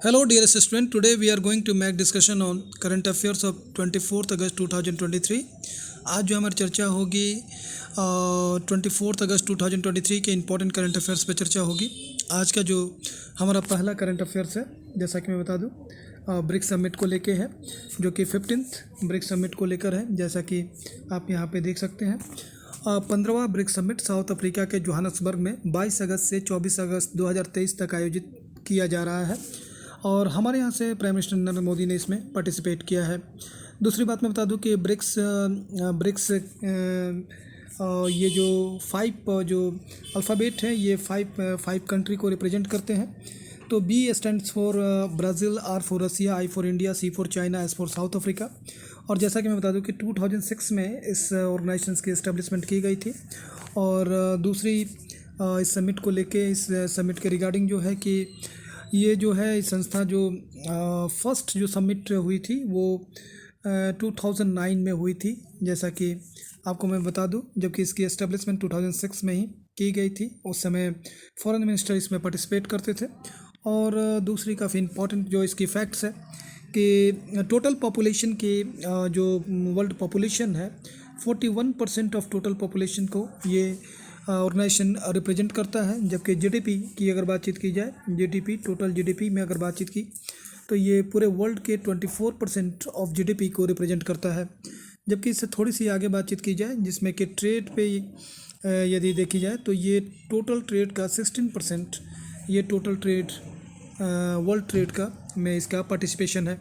Hello dear student, today we are going to make discussion on current affairs of 24th अगस्त 2023। आज जो हमारी चर्चा होगी 24 अगस्त 2023 के इम्पोर्टेंट करंट अफेयर्स पे चर्चा होगी। आज का जो हमारा पहला करंट अफेयर्स है, जैसा कि मैं बता दूं, ब्रिक्स समिट को लेके है, जो कि 15th ब्रिक्स समिट को लेकर है, जैसा कि आप यहाँ पे देख सकते हैं। 15वां ब्रिक्स समिट साउथ अफ्रीका के जोहान्सबर्ग में 22 अगस्त से 24 अगस्त 2023 तक आयोजित किया जा रहा है और हमारे यहाँ से प्राइम मिनिस्टर नरेंद्र मोदी ने इसमें पार्टिसिपेट किया है। दूसरी बात मैं बता दूं कि ब्रिक्स ये जो 5 जो अल्फ़ाबेट है, ये 5 कंट्री को रिप्रेजेंट करते हैं। तो B stands for Brazil, R for Russia, I for India, C for China, S for South Africa. और जैसा कि मैं बता दूं कि 2006 में इस ऑर्गेनाइजेशन की इस्टेब्लिशमेंट की गई थी। और दूसरी इस समिट को लेके, इस समिट के रिगार्डिंग जो है कि ये जो है इस संस्था जो फर्स्ट जो समिट हुई थी वो 2009 में हुई थी, जैसा कि आपको मैं बता दूं, जबकि इसकी एस्टेब्लिशमेंट 2006 में ही की गई थी। उस समय फॉरेन मिनिस्टर इसमें पार्टिसिपेट करते थे। और दूसरी काफ़ी इम्पॉर्टेंट जो इसकी फैक्ट्स है कि टोटल पॉपुलेशन की जो वर्ल्ड पॉपुलेशन है, 41% ऑफ टोटल पॉपुलेशन को ये ऑर्गेनाइजेशन रिप्रेजेंट करता है। जबकि जीडीपी की अगर बातचीत की जाए, टोटल जीडीपी में अगर बातचीत की तो ये पूरे वर्ल्ड के 24% ऑफ जीडीपी को रिप्रेजेंट करता है। जबकि इससे थोड़ी सी आगे बातचीत की जाए, जिसमें कि ट्रेड पे यदि देखी जाए तो ये टोटल ट्रेड का 16%, ये टोटल ट्रेड वर्ल्ड ट्रेड का में इसका पार्टिसिपेशन है।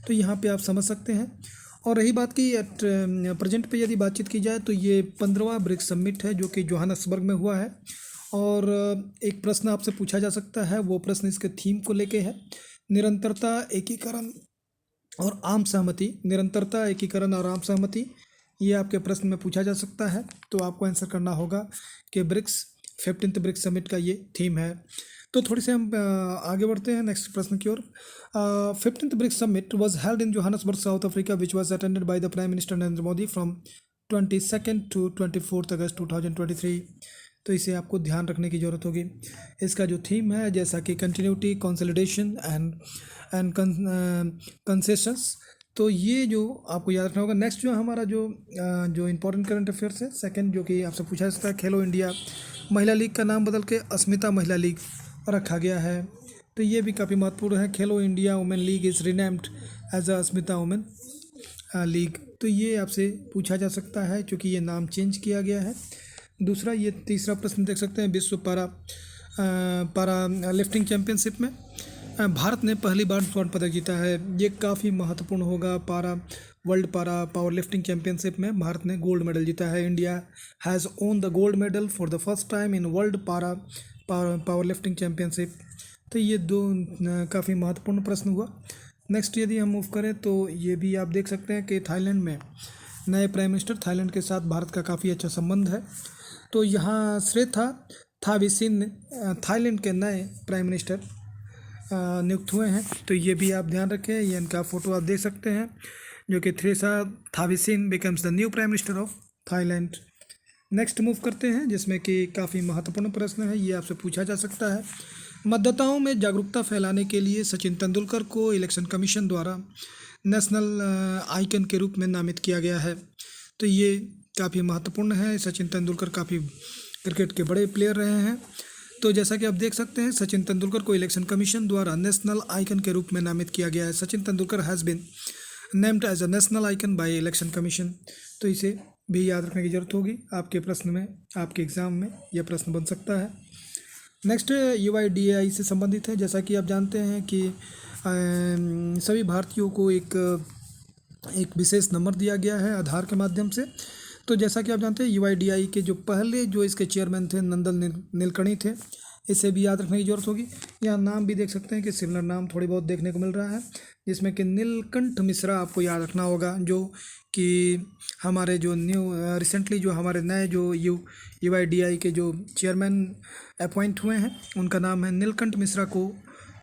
तो यहाँ पे आप समझ सकते हैं। और रही बात की एट प्रेजेंट पे यदि बातचीत की जाए तो ये 15वां ब्रिक्स समिट है, जो कि जोहान्सबर्ग में हुआ है। और एक प्रश्न आपसे पूछा जा सकता है, वो प्रश्न इसके थीम को लेके है, निरंतरता, एकीकरण और आम सहमति। निरंतरता, एकीकरण और आम सहमति, ये आपके प्रश्न में पूछा जा सकता है। तो आपको आंसर करना होगा कि 15th ब्रिक्स समिट का ये थीम है। तो थोड़ी से हम आगे बढ़ते हैं नेक्स्ट प्रश्न की ओर। 15th BRICS summit was held in Johannesburg, South Africa, which was attended by the prime minister Narendra Modi from 22 to 24 August 2023। तो इसे आपको ध्यान रखने की ज़रूरत होगी। इसका जो थीम है, जैसा कि कंटिन्यूटी, कंसोलिडेशन एंड कंसेशंस, तो ये जो आपको याद रखना होगा। नेक्स्ट जो हमारा जो इम्पोर्टेंट करंट अफेयर्स है, सेकंड, जो कि आपसे पूछा जा सकता है, खेलो इंडिया महिला लीग का नाम बदल के अस्मिता महिला लीग रखा गया है। तो ये भी काफ़ी महत्वपूर्ण है। Khelo India women league is renamed as a Asmita women league. तो ये आपसे पूछा जा सकता है, क्योंकि ये नाम चेंज किया गया है। दूसरा, ये तीसरा प्रश्न देख सकते हैं, विश्व पारा लिफ्टिंग चैम्पियनशिप में भारत ने पहली बार स्वर्ण पदक जीता है। ये काफ़ी महत्वपूर्ण होगा। वर्ल्ड पारा पावर लिफ्टिंग चैम्पियनशिप में भारत ने गोल्ड मेडल जीता है। India has own the gold medal for the first time in world power lifting championship. तो ये दो काफ़ी महत्वपूर्ण प्रश्न हुआ। नेक्स्ट यदि हम मूव करें तो ये भी आप देख सकते हैं कि थाईलैंड में नए प्राइम मिनिस्टर, थाईलैंड के साथ भारत का काफ़ी अच्छा संबंध है। तो यहाँ श्रेथा थाविसिन थाईलैंड के नए प्राइम मिनिस्टर नियुक्त हुए हैं। तो ये भी आप ध्यान रखें। ये इनका फ़ोटो आप देख सकते हैं, जो कि थ्रेसा Thavisin becomes the new prime minister of Thailand. Next move करते हैं, जिसमें कि काफ़ी महत्वपूर्ण प्रश्न है, ये आपसे पूछा जा सकता है। मतदाताओं में जागरूकता फैलाने के लिए सचिन तेंदुलकर को इलेक्शन कमीशन द्वारा नेशनल आइकन के रूप में नामित किया गया है। तो ये काफ़ी महत्वपूर्ण है। सचिन तेंदुलकर काफ़ी क्रिकेट के बड़े प्लेयर रहे हैं। तो जैसा कि आप देख सकते हैं, सचिन तेंदुलकर को इलेक्शन कमीशन द्वारा नेशनल आइकन के रूप में नामित किया गया है। Sachin Tendulkar has been named as a national icon by election commission. तो इसे भी याद रखने की जरूरत होगी। आपके प्रश्न में, आपके एग्ज़ाम में यह प्रश्न बन सकता है। नेक्स्ट UIDAI से संबंधित है। जैसा कि आप जानते हैं कि सभी भारतीयों को एक विशेष नंबर दिया गया है आधार के माध्यम से। तो जैसा कि आप जानते हैं, UIDAI के जो पहले जो इसके चेयरमैन थे, नंदन नीलकणी थे। इसे भी याद रखने की ज़रूरत होगी। यहाँ नाम भी देख सकते हैं कि सिमिलर नाम थोड़ी बहुत देखने को मिल रहा है, जिसमें कि नीलकंठ मिश्रा आपको याद रखना होगा, जो कि हमारे जो रिसेंटली जो हमारे नए जो UIDAI के जो चेयरमैन अपॉइंट हुए हैं, उनका नाम है नीलकंठ मिश्रा को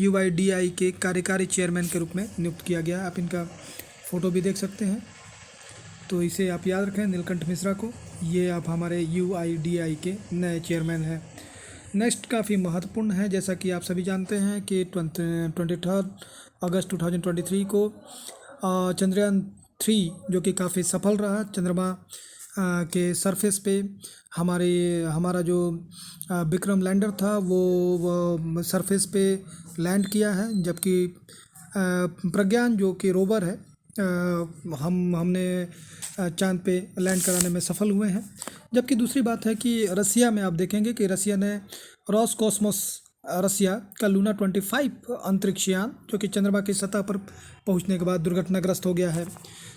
UIDAI के कार्यकारी चेयरमैन के रूप में नियुक्त किया गया। आप इनका फ़ोटो भी देख सकते हैं। तो इसे आप याद रखें, नीलकंठ मिश्रा को। ये आप हमारे UIDAI के नए चेयरमैन हैं। नेक्स्ट काफ़ी महत्वपूर्ण है, जैसा कि आप सभी जानते हैं कि 23 अगस्त 2023 को चंद्रयान 3 जो कि काफ़ी सफल रहा, चंद्रमा के सरफेस पे हमारा जो विक्रम लैंडर था वो सरफेस पे लैंड किया है, जबकि प्रज्ञान जो कि रोवर है हमने चांद पे लैंड कराने में सफल हुए हैं। जबकि दूसरी बात है कि रसिया में आप देखेंगे कि रसिया ने रॉसकॉस्मोस रसिया का लूना 25 अंतरिक्ष यान जो कि चंद्रमा की सतह पर पहुंचने के बाद दुर्घटनाग्रस्त हो गया है।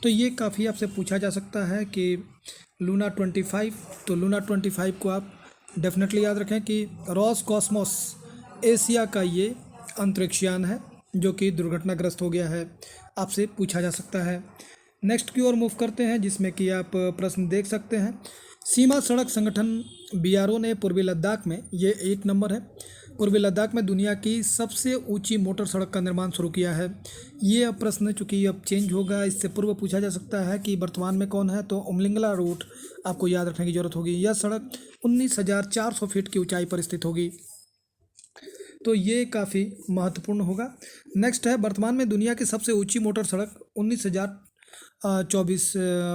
तो ये काफ़ी आपसे पूछा जा सकता है कि लूना 25, तो लूना 25 को आप डेफिनेटली याद रखें कि रॉसकॉस्मोस एशिया का ये अंतरिक्ष यान है जो कि दुर्घटनाग्रस्त हो गया है, आपसे पूछा जा सकता है। नेक्स्ट की ओर मूव करते हैं, जिसमें कि आप प्रश्न देख सकते हैं। सीमा सड़क संगठन BRO ने पूर्वी लद्दाख में, ये 1 नंबर है, पूर्वी लद्दाख में दुनिया की सबसे ऊंची मोटर सड़क का निर्माण शुरू किया है। ये अब प्रश्न चूँकि अब चेंज होगा, इससे पूर्व पूछा जा सकता है कि वर्तमान में कौन है, तो उमलिंगला रूट आपको याद रखने की ज़रूरत होगी। यह सड़क 19,400 फीट की ऊंचाई पर स्थित होगी, तो ये काफ़ी महत्वपूर्ण होगा। नेक्स्ट है, वर्तमान में दुनिया की सबसे ऊंची मोटर सड़क 19,024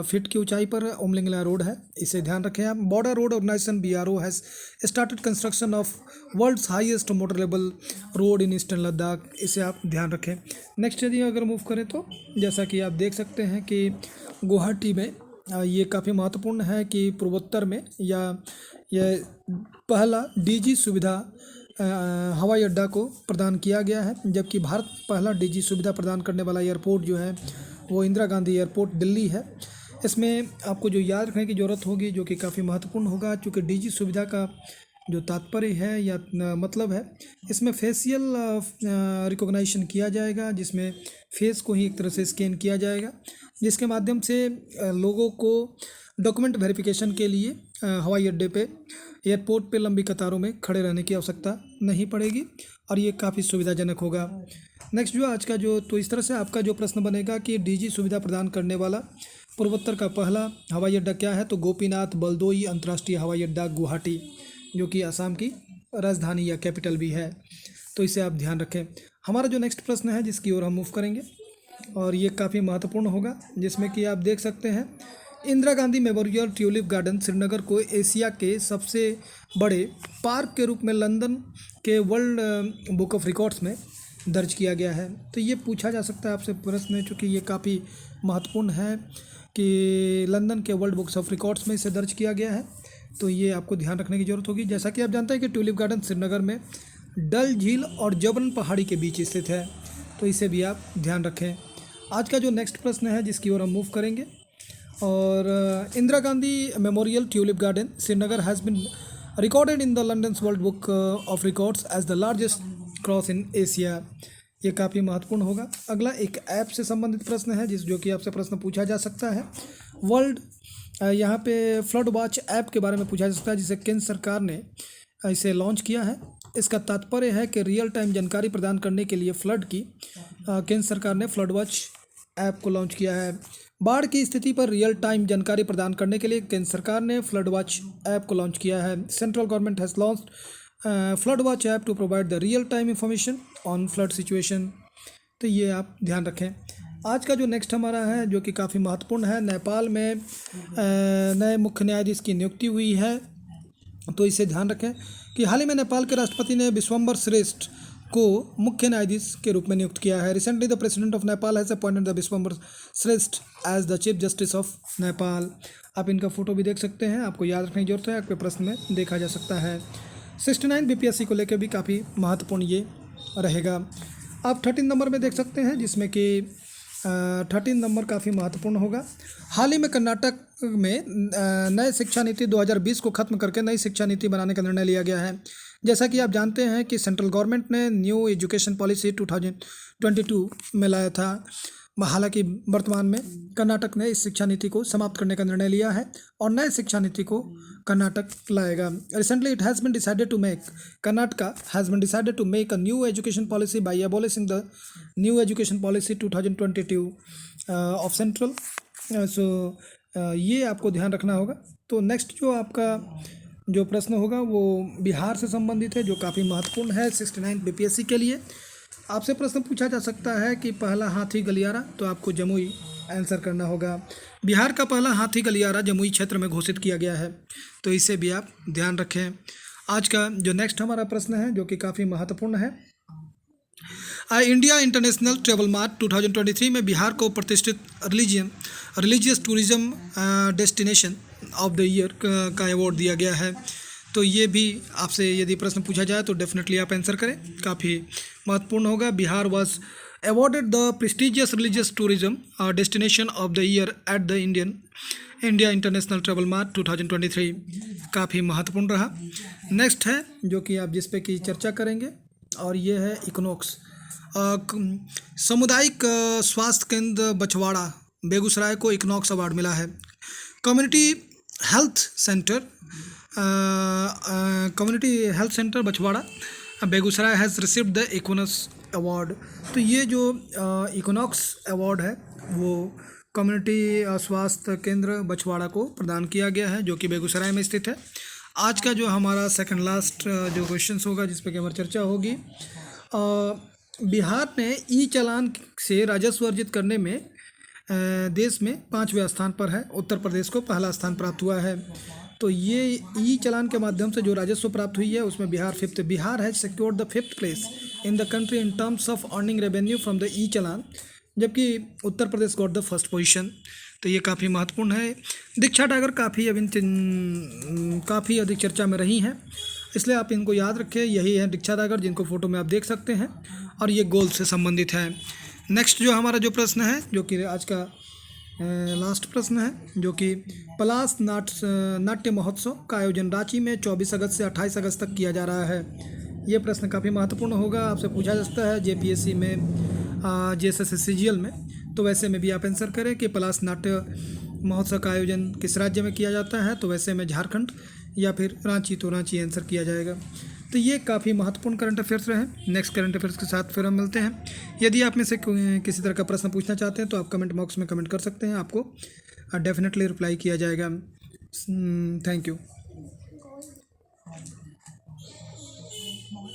फीट की ऊंचाई पर उमलिंगला रोड है, इसे ध्यान रखें आप। Border road organisation BRO has started construction of world's highest motorable road in eastern Ladakh, इसे आप ध्यान रखें। नेक्स्ट यदि अगर मूव करें तो जैसा कि आप देख सकते हैं कि गुवाहाटी में ये काफ़ी महत्वपूर्ण है कि पूर्वोत्तर में यह पहला DG सुविधा हवाई अड्डा को प्रदान किया गया है, जबकि भारत पहला DG सुविधा प्रदान करने वाला एयरपोर्ट जो है वो इंदिरा गांधी एयरपोर्ट दिल्ली है। इसमें आपको जो याद रखने की ज़रूरत होगी, जो कि काफ़ी महत्वपूर्ण होगा, चूँकि DG सुविधा का जो तात्पर्य है या मतलब है, इसमें फेशियल रिकॉग्निशन किया जाएगा, जिसमें फेस को ही एक तरह से स्कैन किया जाएगा, जिसके माध्यम से लोगों को डॉक्यूमेंट वेरिफिकेशन के लिए हवाई अड्डे पे, एयरपोर्ट पे लंबी कतारों में खड़े रहने की आवश्यकता नहीं पड़ेगी और ये काफ़ी सुविधाजनक होगा। नेक्स्ट जो आज का जो, तो इस तरह से आपका जो प्रश्न बनेगा कि DG सुविधा प्रदान करने वाला पूर्वोत्तर का पहला हवाई अड्डा क्या है, तो गोपीनाथ बलदोई अंतर्राष्ट्रीय हवाई अड्डा गुवाहाटी, जो कि असम की राजधानी या कैपिटल भी है, तो इसे आप ध्यान रखें। हमारा जो नेक्स्ट प्रश्न है जिसकी ओर हम मूव करेंगे और ये काफ़ी महत्वपूर्ण होगा, जिसमें कि आप देख सकते हैं Indira Gandhi memorial tulip garden Srinagar को एशिया के सबसे बड़े पार्क के रूप में लंदन के वर्ल्ड बुक ऑफ रिकॉर्ड्स में दर्ज किया गया है। तो ये पूछा जा सकता है आपसे प्रश्न, चूँकि ये काफ़ी महत्वपूर्ण है कि लंदन के वर्ल्ड बुक्स ऑफ रिकॉर्ड्स में इसे दर्ज किया गया है, तो ये आपको ध्यान रखने की ज़रूरत होगी। जैसा कि आप जानते हैं कि ट्यूलिप गार्डन श्रीनगर में डल झील और जबरन पहाड़ी के बीच स्थित है, तो इसे भी आप ध्यान रखें। आज का जो नेक्स्ट प्रश्न है जिसकी ओर हम मूव करेंगे, और Indira Gandhi memorial tulip garden Srinagar has been recorded in the London world book of records as the largest cross in Asia, ये काफ़ी महत्वपूर्ण होगा। अगला एक ऐप से संबंधित प्रश्न है जो कि आपसे प्रश्न पूछा जा सकता है। वर्ल्ड यहाँ पे फ्लड वॉच ऐप के बारे में पूछा जा सकता है, जिसे केंद्र सरकार ने इसे लॉन्च किया है। इसका तात्पर्य है कि रियल टाइम जानकारी प्रदान करने के लिए फ्लड की केंद्र सरकार ने फ्लड वॉच ऐप को लॉन्च किया है। बाढ़ की स्थिति पर रियल टाइम जानकारी प्रदान करने के लिए केंद्र सरकार ने फ्लड वॉच ऐप को लॉन्च किया है। Central government has launched flood watch app to provide the real time information on flood situation, तो ये आप ध्यान रखें। आज का जो नेक्स्ट हमारा है जो कि काफ़ी महत्वपूर्ण है, नेपाल में नए मुख्य न्यायाधीश की नियुक्ति हुई है, तो इसे ध्यान रखें कि हाल ही में नेपाल के राष्ट्रपति ने विश्वम्बर श्रेष्ठ को मुख्य न्यायाधीश के रूप में नियुक्त किया है। Recently the president of Nepal has appointed the Bishwambhar Shrestha as the chief justice of Nepal. आप इनका फोटो भी देख सकते हैं, आपको याद रखने की जरूरत है, आपके प्रश्न में देखा जा सकता है। 69 BPSC को लेकर भी काफ़ी महत्वपूर्ण ये रहेगा। आप 13 नंबर में देख सकते हैं, जिसमें कि 13 नंबर काफ़ी महत्वपूर्ण होगा। हाल ही में कर्नाटक में नए शिक्षा नीति 2020 को ख़त्म करके नई शिक्षा नीति बनाने का निर्णय लिया गया है। जैसा कि आप जानते हैं कि सेंट्रल गवर्नमेंट ने न्यू एजुकेशन पॉलिसी 2022 में लाया था, हालांकि वर्तमान में कर्नाटक ने इस शिक्षा नीति को समाप्त करने का निर्णय लिया है और नए शिक्षा नीति को कर्नाटक लाएगा। Recently it has been decided to make Karnataka has been decided to make a new education policy by abolishing the new education policy 2022 of central, so ये आपको ध्यान रखना होगा। तो नेक्स्ट जो आपका जो प्रश्न होगा वो बिहार से संबंधित है, जो काफ़ी महत्वपूर्ण है 69 बीपीएससी के लिए। आपसे प्रश्न पूछा जा सकता है कि पहला हाथी गलियारा, तो आपको जमुई आंसर करना होगा। बिहार का पहला हाथी गलियारा जमुई क्षेत्र में घोषित किया गया है, तो इसे भी आप ध्यान रखें। आज का जो नेक्स्ट हमारा प्रश्न है जो कि काफ़ी महत्वपूर्ण है, इंडिया इंटरनेशनल ट्रेवल मार्ट 2023 में बिहार को प्रतिष्ठित religious tourism destination of the year का अवार्ड दिया गया है। तो ये भी आपसे यदि प्रश्न पूछा जाए तो डेफिनेटली आप आंसर करें, काफ़ी महत्वपूर्ण होगा। Bihar was awarded the prestigious religious tourism destination of the year at the India international travel mart 2023, काफ़ी महत्वपूर्ण रहा। नेक्स्ट है जो कि आप जिस पे की चर्चा करेंगे, और ये है इकोनॉक्स सामुदायिक स्वास्थ्य केंद्र बछवाड़ा बेगूसराय को इकोनॉक्स अवार्ड मिला है। Community health centre Bachhwara Begusarai has received the इकोनॉक्स award. तो ये जो इकोनॉक्स अवार्ड है वो कम्युनिटी स्वास्थ्य केंद्र बछवाड़ा को प्रदान किया गया है, जो कि बेगूसराय में स्थित है। आज का जो हमारा सेकंड लास्ट जो क्वेश्चन होगा जिस पे कि हमारी चर्चा होगी, बिहार ने ई चालान से राजस्व अर्जित करने में देश में 5वें स्थान पर है। उत्तर प्रदेश को पहला स्थान प्राप्त हुआ है। तो ये ई चालान के माध्यम से जो राजस्व प्राप्त हुई है उसमें Bihar has secured the 5th place in the country in terms of earning revenue from the e challan, जबकि Uttar Pradesh got the first position. तो ये काफ़ी महत्वपूर्ण है। दीक्षा टाइगर काफ़ी अधिक चर्चा में रही हैं, इसलिए आप इनको याद रखें। यही है दीक्षा टाइगर, जिनको फोटो में आप देख सकते हैं, और ये गोल से संबंधित है। नेक्स्ट जो हमारा जो प्रश्न है जो कि आज का लास्ट प्रश्न है, जो कि पलास नाट्य महोत्सव का आयोजन रांची में 24 अगस्त से 28 अगस्त तक किया जा रहा है। ये प्रश्न काफ़ी महत्वपूर्ण होगा, आपसे पूछा जा सकता है जेपीएससी में, JSS-CGL में। तो वैसे में भी आप आंसर करें कि पलास नाट्य महोत्सव का आयोजन किस राज्य में किया जाता है, तो वैसे में झारखंड या फिर रांची, तो रांची आंसर किया जाएगा। तो ये काफ़ी महत्वपूर्ण करंट अफेयर्स रहे। नेक्स्ट करंट अफेयर्स के साथ फिर हम मिलते हैं। यदि आप में से किसी तरह का प्रश्न पूछना चाहते हैं तो आप कमेंट बॉक्स में कमेंट कर सकते हैं, आपको डेफिनेटली रिप्लाई किया जाएगा। Thank you.